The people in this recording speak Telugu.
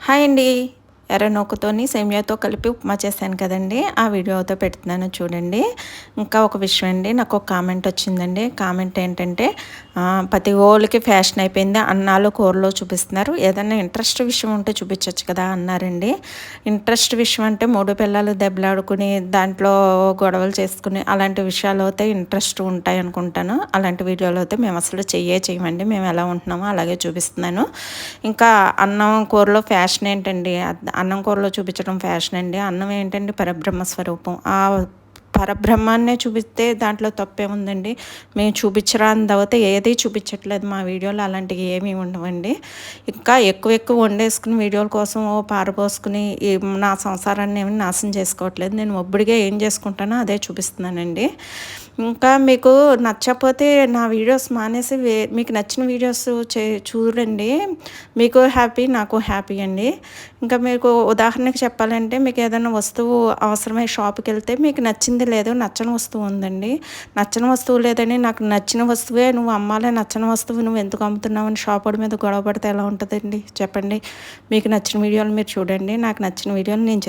హాయ్ అండి. ఎర్రనూకతోని సేమియాతో కలిపి ఉప్మా చేశాను కదండీ! ఆ వీడియోతో పెడుతున్నాను చూడండి. ఇంకా ఒక విషయం అండి, నాకొక కామెంట్ వచ్చిందండి. కామెంట్ ఏంటంటే ప్రతి వోళ్ళకి ఫ్యాషన్ అయిపోయింది. అన్నాలు, కూరలు చూపిస్తున్నారు. ఏదన్నా ఇంట్రెస్ట్ విషయం ఉంటే చూపించొచ్చు కదా! అన్నారండి. ఇంట్రెస్ట్ విషయం అంటే 3 పిల్లలు దెబ్బలాడుకుని, దాంట్లో గొడవలు చేసుకుని, అలాంటి విషయాలు అయితే ఇంట్రెస్ట్ ఉంటాయనుకుంటాను. అలాంటి వీడియోలు అయితే మేము అసలు చేయమండి. మేము ఎలా ఉంటున్నామో అలాగే చూపిస్తున్నాను. ఇంకా అన్నం కూరలో ఫ్యాషన్ ఏంటండి, అన్నం కూరలో చూపించడం ఫ్యాషన్ అండి. అన్నం ఏంటండి పరబ్రహ్మ స్వరూపం. ఆ పరబ్రహ్మాన్నే చూపిస్తే దాంట్లో తప్పేముందండి. మేము చూపించరానిదైతే ఏది చూపించట్లేదు మా వీడియోలో, అలాంటివి ఏమీ ఉండవండి. ఇంకా ఎక్కువ వండేసుకుని వీడియోల కోసం పారపోసుకుని నా సంసారాన్ని ఏమి నాశనం చేసుకోవట్లేదు. నేను ఒబ్బడిగా ఏం చేసుకుంటానో అదే చూపిస్తున్నానండి. ఇంకా మీకు నచ్చకపోతే నా వీడియోస్ మానేసి మీకు నచ్చిన వీడియోస్ చూడండి. మీకు హ్యాపీ, నాకు హ్యాపీ అండి. ఇంకా మీకు ఉదాహరణకి చెప్పాలంటే, మీకు ఏదైనా వస్తువు అవసరమై షాప్‌కెళ్తే మీకు నచ్చింది లేదు, నచ్చని వస్తువు ఉందండి. నచ్చని వస్తువు లేదని, నాకు నచ్చిన వస్తువే నువ్వు అమ్మాలి, నచ్చని వస్తువు నువ్వు ఎందుకు అమ్ముతున్నావు అని షాపోడి మీద గొడవ పడితే ఎలా ఉంటదండి చెప్పండి. మీకు నచ్చిన వీడియోలు మీరు చూడండి. నాకు నచ్చిన వీడియోలు నేను